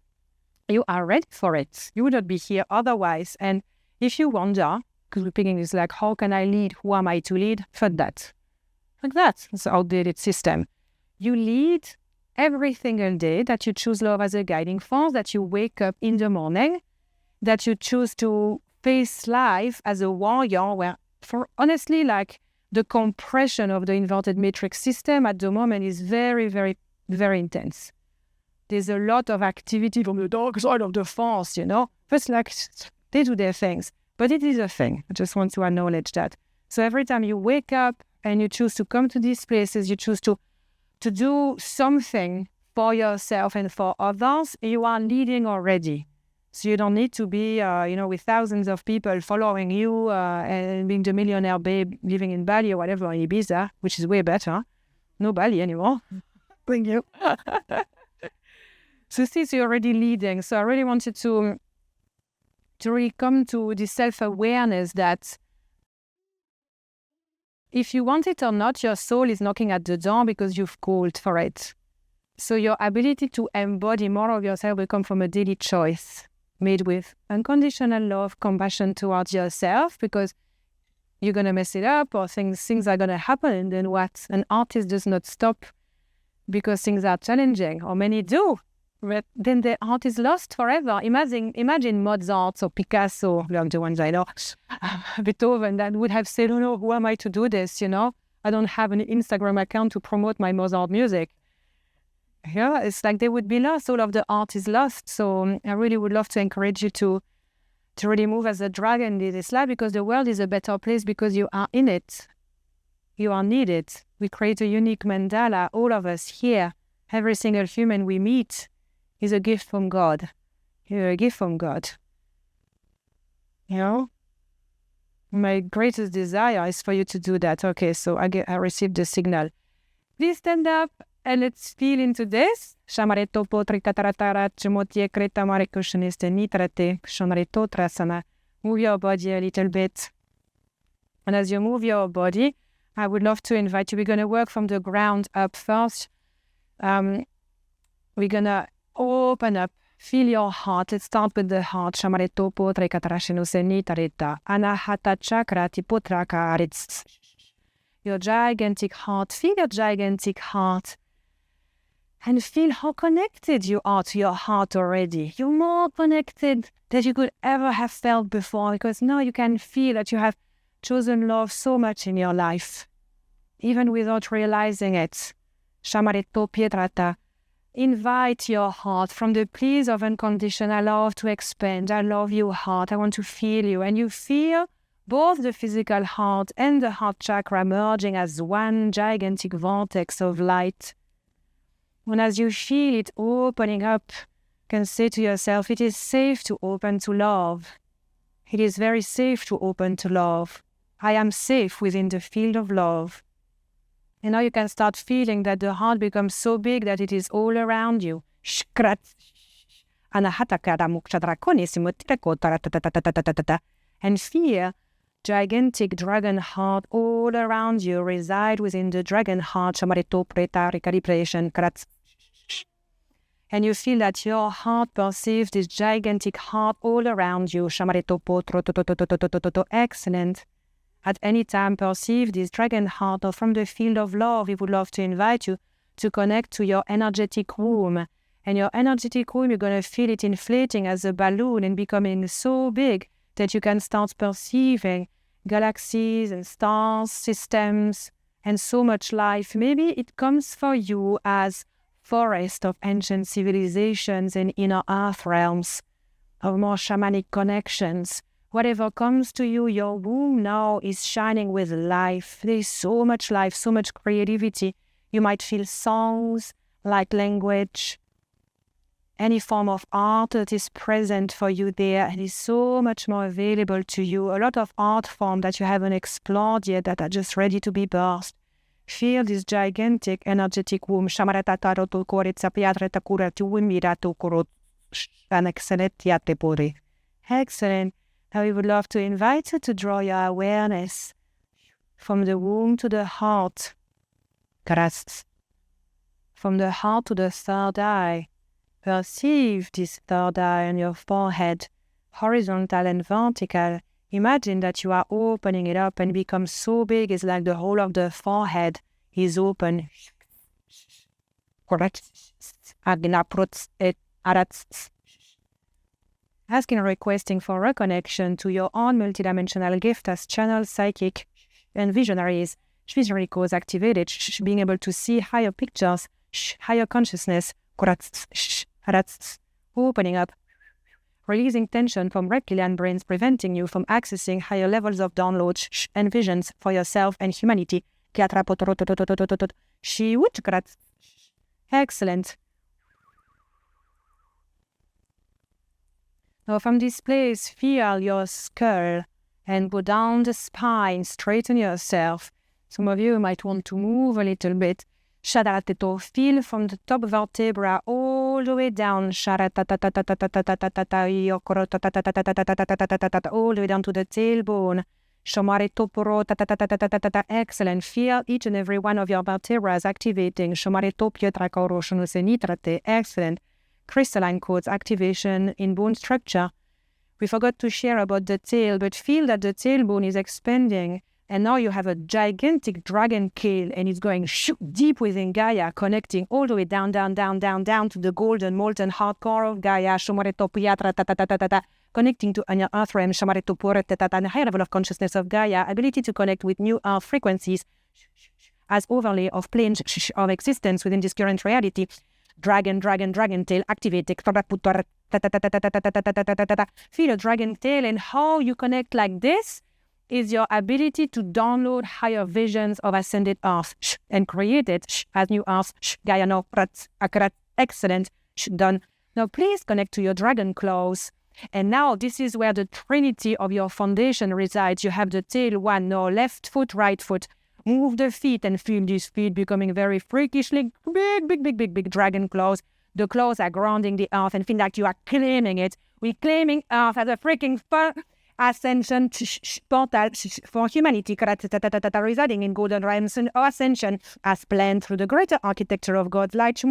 you are ready for it. You would not be here otherwise. And if you wonder, because we're picking this like, how can I lead? Who am I to lead? For that. Like that. It's an outdated system. You lead every single day that you choose love as a guiding force, that you wake up in the morning, that you choose to face life as a warrior, where for honestly, like the compression of the inverted matrix system at the moment is very, very, very intense. There's a lot of activity from the dark side of the force, First, like They do their things. But it is a thing. I just want to acknowledge that. So every time you wake up and you choose to come to these places, you choose to do something for yourself and for others, you are leading already. So you don't need to be, with thousands of people following you and being the millionaire babe living in Bali or whatever, in Ibiza, which is way better. No Bali anymore. Thank you. So you're already leading. So I really wanted to really come to this self-awareness that if you want it or not, your soul is knocking at the door because you've called for it. So your ability to embody more of yourself will come from a daily choice made with unconditional love, compassion towards yourself, because you're going to mess it up or things are going to happen, and then what? An artist does not stop because things are challenging, or many do, but then the art is lost forever. Imagine Mozart or Picasso, like the ones I know, Beethoven, that would have said, oh no, who am I to do this, I don't have an Instagram account to promote my Mozart music. Yeah, it's like they would be lost. All of the art is lost. So I really would love to encourage you to really move as a dragon in this life, because the world is a better place because you are in it. You are needed. We create a unique mandala, all of us here. Every single human we meet is a gift from God. You're a gift from God. My greatest desire is for you to do that. Okay, so I received the signal. Please stand up. And let's feel into this. Move your body a little bit. And as you move your body, I would love to invite you. We're going to work from the ground up first. We're going to open up. Feel your heart. Let's start with the heart. Anahata chakra tipotraka. Your gigantic heart. Feel your gigantic heart. And feel how connected you are to your heart already. You're more connected than you could ever have felt before, because now you can feel that you have chosen love so much in your life, even without realizing it. Shamareto Pietrata. Invite your heart from the place of unconditional love to expand. I love you, heart. I want to feel you. And you feel both the physical heart and the heart chakra merging as one gigantic vortex of light. And as you feel it opening up, you can say to yourself, it is safe to open to love. It is very safe to open to love. I am safe within the field of love. And now you can start feeling that the heart becomes so big that it is all around you. And feel gigantic dragon heart all around you reside within the dragon heart. And you feel that your heart perceives this gigantic heart all around you. Excellent. At any time, perceive this dragon heart, or from the field of love, we would love to invite you to connect to your energetic womb. And your energetic womb, you're going to feel it inflating as a balloon and becoming so big that you can start perceiving galaxies and stars, systems, and so much life. Maybe it comes for you as forest of ancient civilizations and inner earth realms, of more shamanic connections. Whatever comes to you, your womb now is shining with life. There is so much life, so much creativity. You might feel songs, like language, any form of art that is present for you there, and is so much more available to you. A lot of art forms that you haven't explored yet that are just ready to be birthed. Feel this gigantic energetic womb. Excellent. Now we would love to invite you to draw your awareness from the womb to the heart. From the heart to the third eye. Perceive this third eye on your forehead, horizontal and vertical. Imagine that you are opening it up and become so big, it's like the whole of the forehead is open. Asking and requesting for a connection to your own multidimensional gift as channel, psychic, and visionaries. Visionary cause activated, being able to see higher pictures, higher consciousness, opening up, releasing tension from reptilian brains, preventing you from accessing higher levels of downloads and visions for yourself and humanity. Excellent. Now from this place, feel your skull and go down the spine, straighten yourself. Some of you might want to move a little bit. Shadarateto, feel from the top vertebra all the way down. All the way down to the tailbone. Excellent. Feel each and every one of your vertebrae activating. Excellent. Crystalline codes activation in bone structure. We forgot to share about the tail, but feel that the tailbone is expanding. And now you have a gigantic dragon tail, and it's going deep within Gaia, connecting all the way down to the golden, molten heart core of Gaia, connecting to your earth realm, and a higher level of consciousness of Gaia, ability to connect with new earth frequencies as overlay of planes of existence within this current reality. Dragon tail activated. Feel a dragon tail, and how you connect like this is your ability to download higher visions of ascended earth and create it as new earth. Gaia no akarat. Excellent. Done. Now please connect to your dragon claws. And now this is where the trinity of your foundation resides. You have the tail one, now left foot, right foot. Move the feet and feel these feet becoming very freakishly big dragon claws. The claws are grounding the earth and feel like you are claiming it. We're claiming earth as a freaking ascension portal for humanity, residing in golden realms, and ascension as planned through the greater architecture of God's light.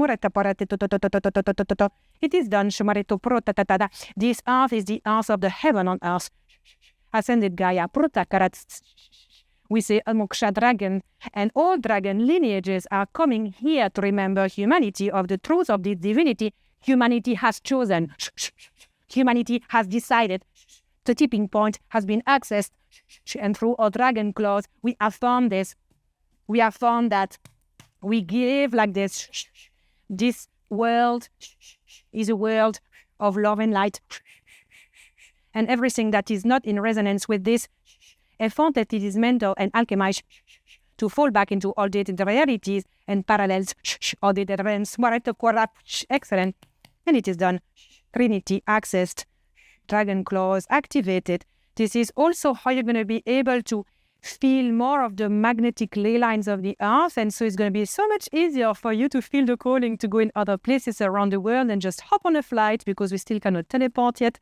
It is done. This earth is the earth of the heaven on earth. Ascended Gaia. We say a Moksha dragon, and all dragon lineages are coming here to remember humanity of the truth of this divinity. Humanity has chosen. Humanity has decided. The tipping point has been accessed, and through our dragon claws, we affirm this. We affirm that we give like this. This world is a world of love and light. And everything that is not in resonance with this, affirm that it is mental and alchemized to fall back into outdated realities and parallels. Outdated realms. Excellent. And it is done. Trinity accessed. Dragon claws activated. This is also how you're going to be able to feel more of the magnetic ley lines of the earth, and so it's going to be so much easier for you to feel the calling to go in other places around the world and just hop on a flight, because we still cannot teleport yet,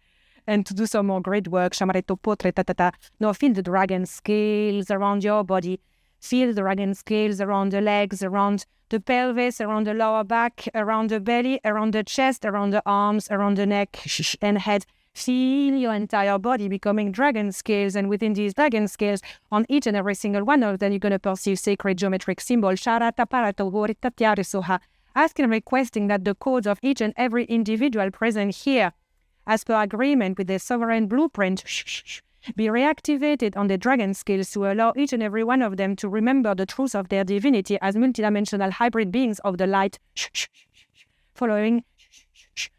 and to do some more great work. Now feel the dragon scales around your body. Feel the dragon scales around the legs, around the pelvis, around the lower back, around the belly, around the chest, around the arms, around the neck and head. Feel your entire body becoming dragon scales, and within these dragon scales, on each and every single one of them, you're going to perceive sacred geometric symbols. Asking and requesting that the codes of each and every individual present here, as per agreement with the sovereign blueprint, be reactivated on the dragon scales to allow each and every one of them to remember the truth of their divinity as multidimensional hybrid beings of the light, following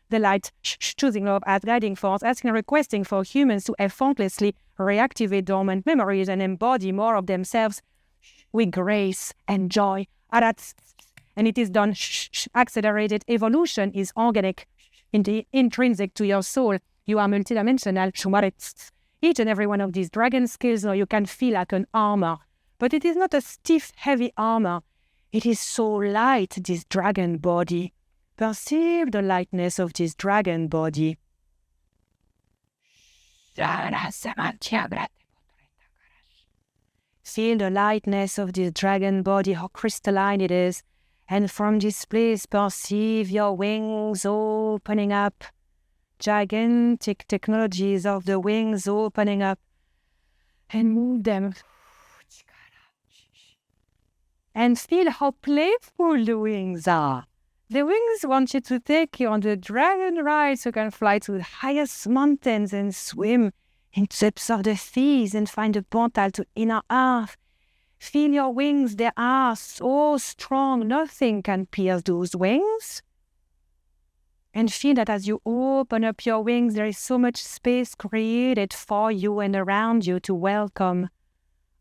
the light, choosing love as guiding force, asking and requesting for humans to effortlessly reactivate dormant memories and embody more of themselves with grace and joy. And it is done. Accelerated evolution is organic, intrinsic to your soul. You are multidimensional. Each and every one of these dragon scales now you can feel like an armor. But it is not a stiff, heavy armor. It is so light, this dragon body. Perceive the lightness of this dragon body. Feel the lightness of this dragon body, how crystalline it is. And from this place, perceive your wings opening up. Gigantic technologies of the wings opening up. And move them. And feel how playful the wings are. The wings want you to take you on the dragon ride so you can fly to the highest mountains and swim in depths of the seas and find a portal to inner earth. Feel your wings, they are so strong, nothing can pierce those wings. And feel that as you open up your wings, there is so much space created for you and around you to welcome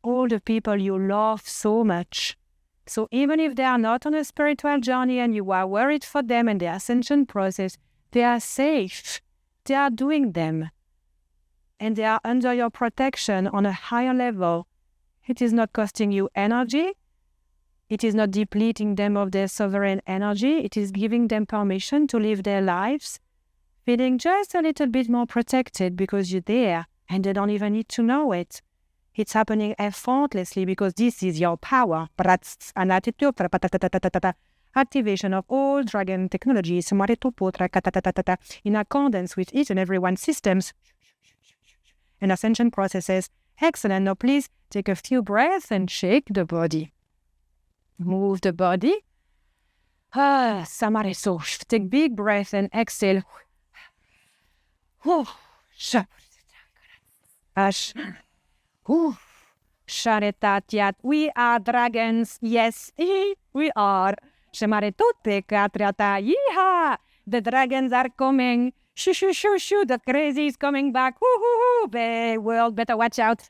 all the people you love so much. So even if they are not on a spiritual journey and you are worried for them and the ascension process, they are safe. They are doing them. And they are under your protection on a higher level. It is not costing you energy. It is not depleting them of their sovereign energy. It is giving them permission to live their lives, feeling just a little bit more protected because you're there and they don't even need to know it. It's happening effortlessly because this is your power. Activation of all dragon technologies in accordance with each and every one's systems and ascension processes. Excellent. Now please take a few breaths and shake the body. Move the body. Take big breath and exhale. We are dragons. Yes, we are. The dragons are coming. Shoo, shoo, shoo, shoo. The crazy is coming back. The world better watch out.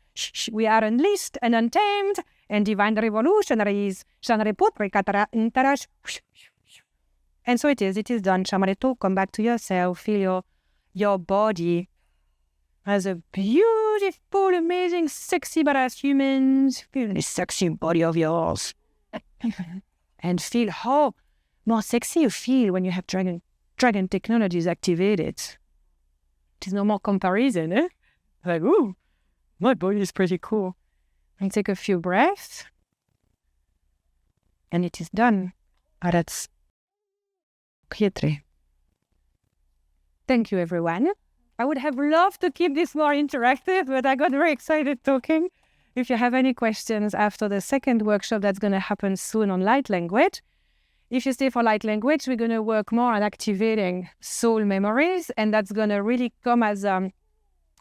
We are unleashed and untamed and divine revolutionaries. And so it is done. Come back to yourself. Feel your body as a beautiful, amazing, sexy badass humans. Feel this sexy body of yours. And feel how more sexy you feel when you have dragon technologies activated. There's no more comparison, eh? Like, ooh, my body is pretty cool. And take a few breaths. And it is done. That's Pietre. Thank you, everyone. I would have loved to keep this more interactive, but I got very excited talking. If you have any questions after the second workshop that's going to happen soon on light language, if you stay for light language, we're going to work more on activating soul memories, and that's going to really come as a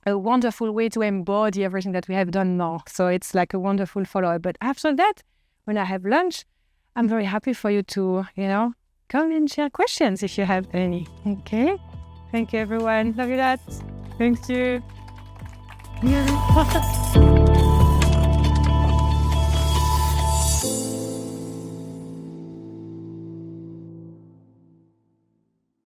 wonderful way to embody everything that we have done now. So it's like a wonderful follow-up. But after that, when I have lunch, I'm very happy for you to, come and share questions if you have any. Okay? Thank you, everyone. Love you lots. Thank you.